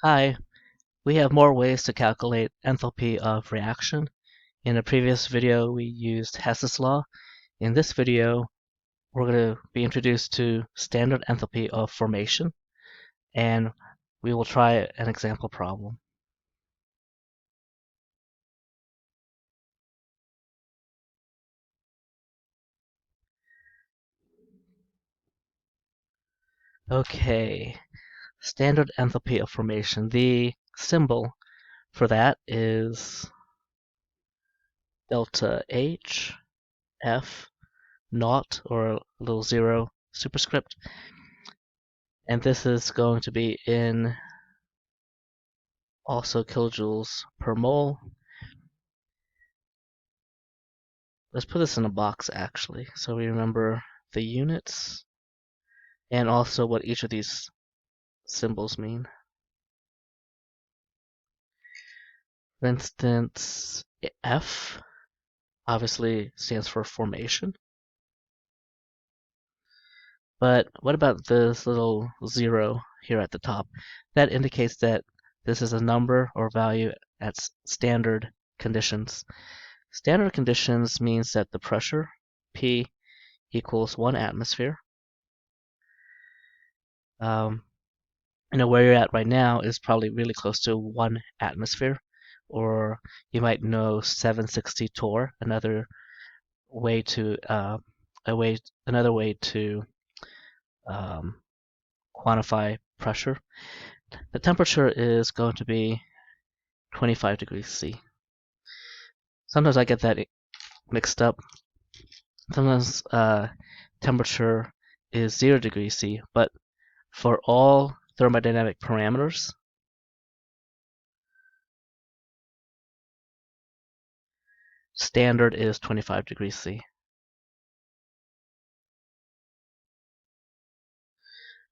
Hi, we have more ways to calculate enthalpy of reaction. In a previous video, we used Hess's law. In this video, we're going to be introduced to standard enthalpy of formation, and we will try an example problem. Okay, standard enthalpy of formation. The symbol for that is delta H F naught, or a little zero superscript, and this is going to be in also kilojoules per mole. Let's put this in a box actually, so we remember the units and also what each of these symbols mean. For instance, F obviously stands for formation. But what about this little zero here at the top? That indicates that this is a number or value at standard conditions. Standard conditions means that the pressure, P, equals 1 atmosphere. Where you're at right now is probably really close to 1 atmosphere, or you might know 760 torr, another way to quantify pressure. The temperature is going to be 25 degrees C. Sometimes I get that mixed up. Sometimes temperature is 0 degrees C, but for all thermodynamic parameters, standard is 25 degrees C.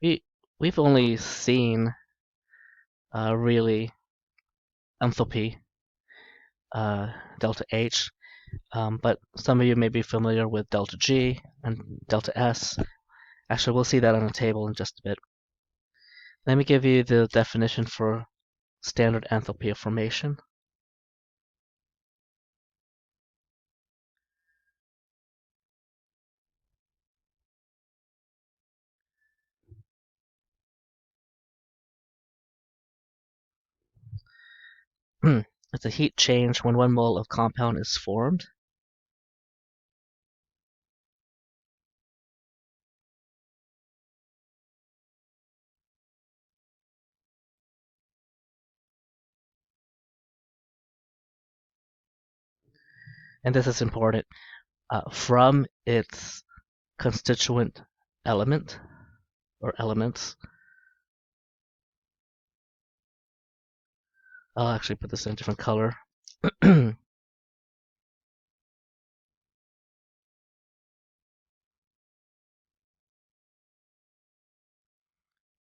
We've only seen really enthalpy, delta H, but some of you may be familiar with delta G and delta S. Actually, we'll see that on a table in just a bit. Let me give you the definition for standard enthalpy of formation. It's a heat change when 1 mole of compound is formed. And this is important, from its constituent element or elements. I'll actually put this in a different color.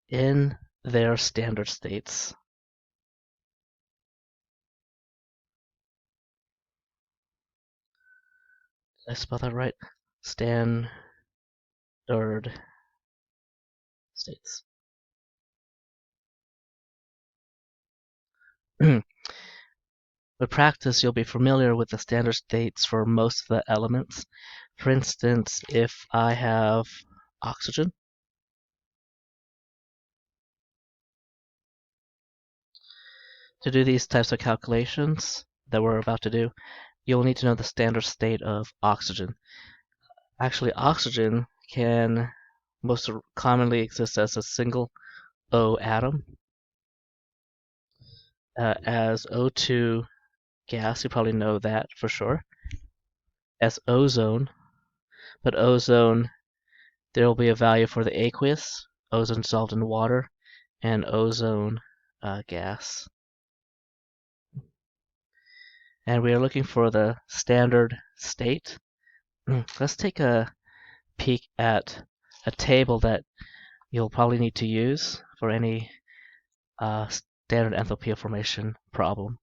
In their standard states. Did I spell that right? Standard states. With practice, you'll be familiar with the standard states for most of the elements. For instance, if I have oxygen, to do these types of calculations that we're about to do, you'll need to know the standard state of oxygen. Actually, oxygen can most commonly exist as a single O atom. As O2 gas, you probably know that for sure. As ozone, but ozone, there will be a value for the aqueous, ozone dissolved in water, and ozone gas. And we are looking for the standard state. Let's take a peek at a table that you'll probably need to use for any standard enthalpy of formation problem.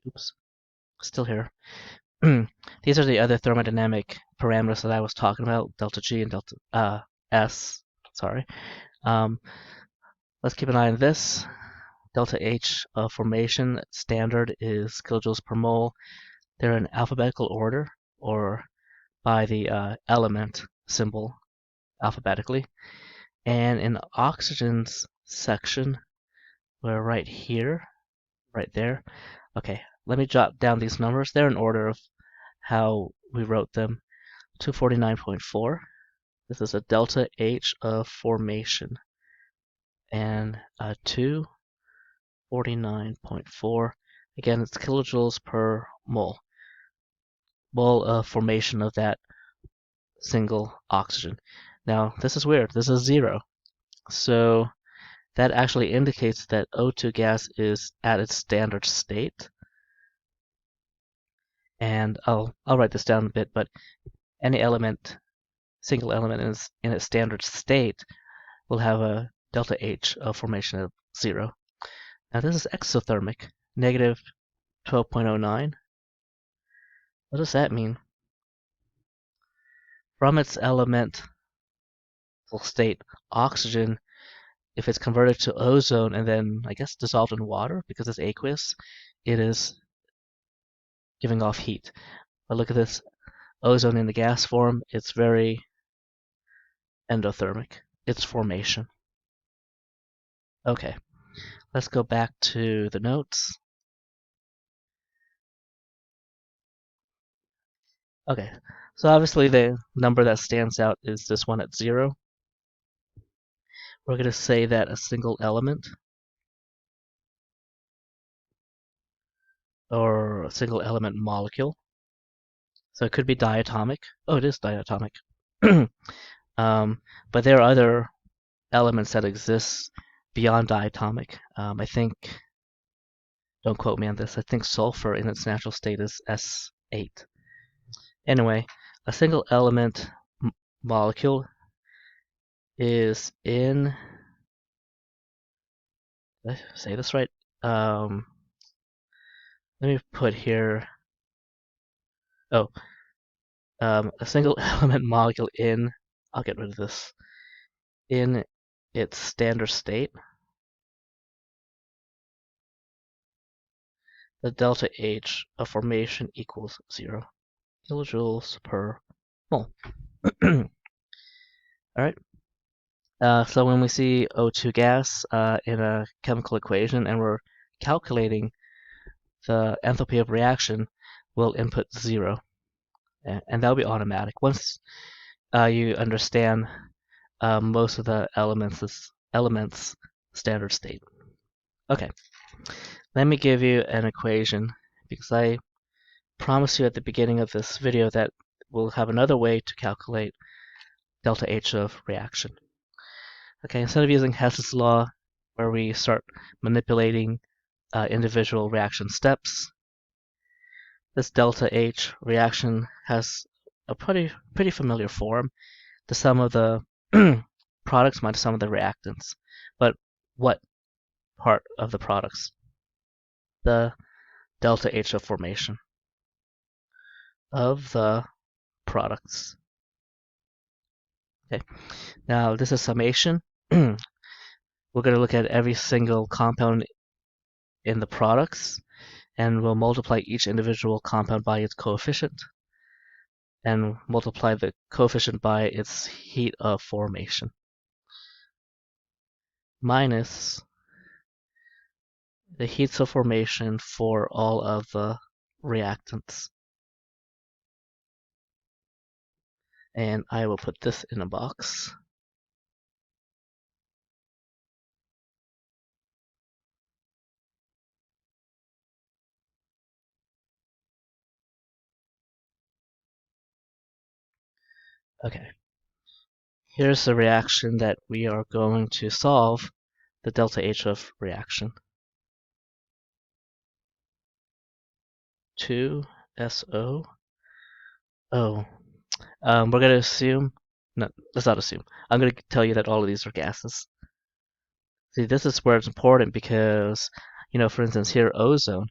Oops, still here. These are the other thermodynamic parameters that I was talking about, delta G and delta S. Sorry. Let's keep an eye on this. Delta H formation standard is kilojoules per mole. They're in alphabetical order, or by the element symbol alphabetically. And in oxygen's section, we're right here, right there. Okay, let me jot down these numbers. They're in order of how we wrote them. 249.4. This is a delta H of formation. And 249.4. Again, it's kilojoules per mole. Mole of formation of that single oxygen. Now, this is weird. This is 0. So that actually indicates that O2 gas is at its standard state. And I'll write this down a bit, but any element, single element in its standard state will have a delta H of formation of 0. Now this is exothermic, negative 12.09. What does that mean? From its elemental state, oxygen, if it's converted to ozone and then, I guess, dissolved in water because it's aqueous, it is giving off heat. But look at this ozone in the gas form, it's very endothermic, its formation. Okay, let's go back to the notes. Okay, so obviously the number that stands out is this one at 0. We're going to say that a single element or a single element molecule, so it could be diatomic. Oh, it is diatomic. But there are other elements that exist beyond diatomic. I think, don't quote me on this, I think sulfur in its natural state is S8. Anyway, a single element molecule is in, did I say this right? Let me put here, a single element molecule in, I'll get rid of this, in its standard state, the delta H of formation equals 0 kilojoules per mole. All right. So when we see O2 gas in a chemical equation and we're calculating the enthalpy of reaction, we'll input 0. And that'll be automatic. Once you understand most of the elements standard state. Okay, let me give you an equation because I promised you at the beginning of this video that we'll have another way to calculate delta H of reaction. Okay, instead of using Hess's law, where we start manipulating individual reaction steps, this delta H reaction has a pretty familiar form. The sum of the products minus sum of the reactants. But what part of the products? The delta H of formation of the products. Okay, now this is summation. We're going to look at every single compound in the products, and we'll multiply each individual compound by its coefficient, and multiply the coefficient by its heat of formation, minus the heats of formation for all of the reactants. And I will put this in a box. Okay. Here's the reaction that we are going to solve, the delta H of reaction. 2SO. Oh. We're going to assume, no, let's not assume. I'm going to tell you that all of these are gases. See, this is where it's important because, for instance, here, ozone,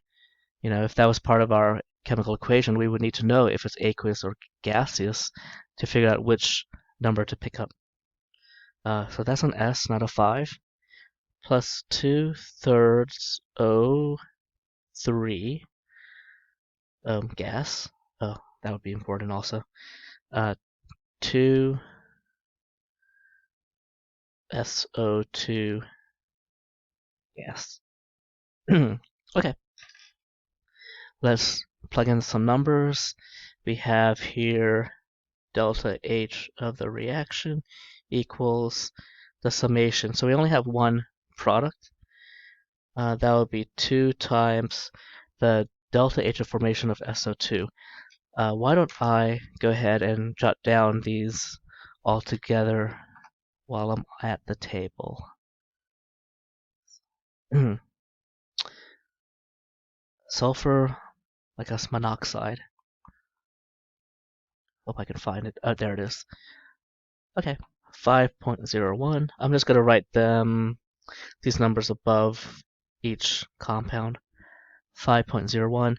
if that was part of our chemical equation, we would need to know if it's aqueous or gaseous to figure out which number to pick up. So that's an S, not a 5. plus 2/3 O3 gas. Oh, that would be important also. 2 SO2 gas. Okay, let's plug in some numbers. We have here delta H of the reaction equals the summation. So we only have one product. That would be 2 times the delta H of formation of SO2. Why don't I go ahead and jot down these all together while I'm at the table. Sulfur, I guess monoxide. Hope I can find it. Oh, there it is. Okay, 5.01. I'm just going to write these numbers above each compound. 5.01.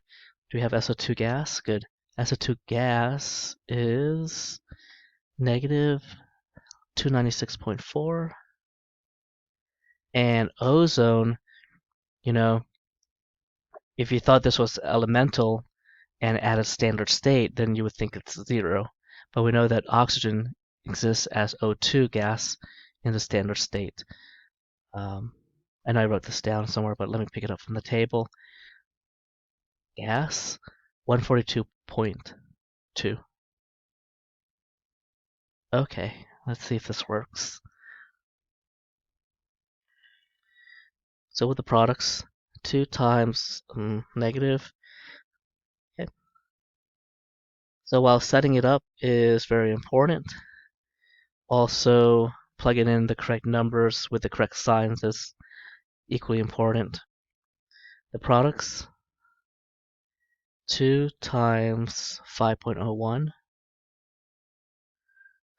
Do we have SO2 gas? Good. SO2 gas is negative 296.4. And ozone, you know, if you thought this was elemental and at a standard state, then you would think it's 0. But we know that oxygen exists as O2 gas in the standard state. I know I wrote this down somewhere, but let me pick it up from the table. Gas, 142.2. Okay, let's see if this works. So with the products, 2 times negative. Okay. So while setting it up is very important, also plugging in the correct numbers with the correct signs is equally important. The products, 2 times 5.01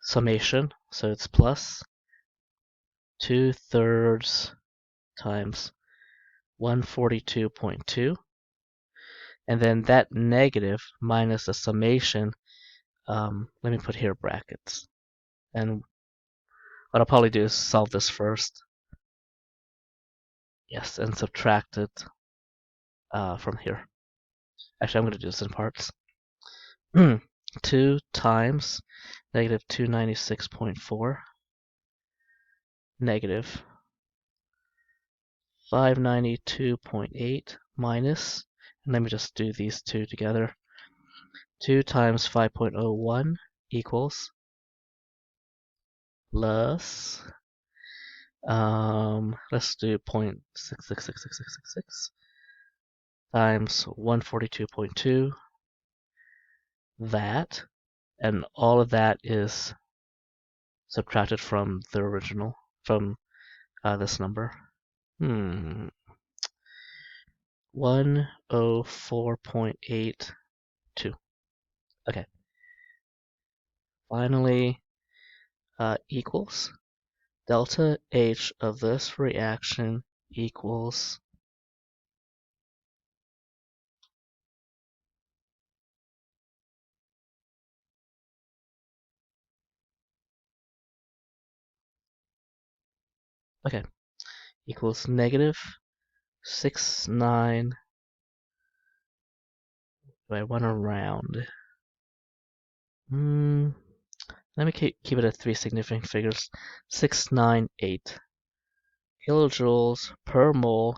summation, so it's plus 2/3 times 142.2, and then that negative minus the summation. Let me put here brackets, and what I'll probably do is solve this first. Yes, and subtract it from here. Actually, I'm going to do this in parts. 2 times negative 296.4 negative 592.8 minus, and let me just do these two together. 2 times 5.01 equals plus, let's do 0.666666 times 142.2, that, and all of that is subtracted from the original, from this number. 104.82. Okay. Finally, equals delta H of this reaction equals equals negative 69. Do I want to round? Let me keep it at 3 significant figures. 698 kilojoules per mole.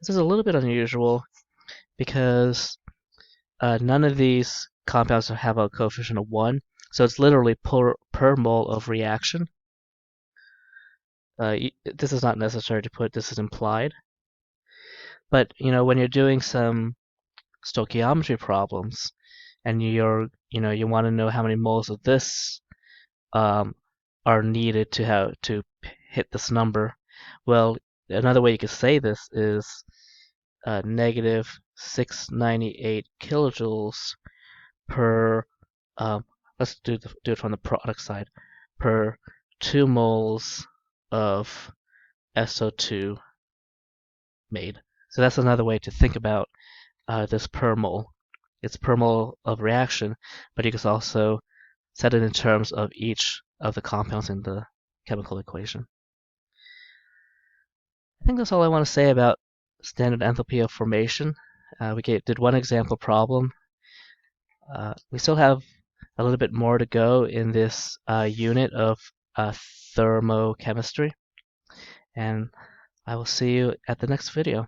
This is a little bit unusual because none of these compounds have a coefficient of 1, so it's literally per mole of reaction. This is not necessary to put, this is implied. But when you're doing some stoichiometry problems and you want to know how many moles of this are needed to hit this number, well, another way you could say this is negative 698 kilojoules per, let's do it from the product side, per 2 moles of SO2 made. So that's another way to think about this per mole. It's per mole of reaction, but you can also set it in terms of each of the compounds in the chemical equation. think that's all I want to say about standard enthalpy of formation. We did one example problem. We still have a little bit more to go in this unit of thermochemistry, and I will see you at the next video.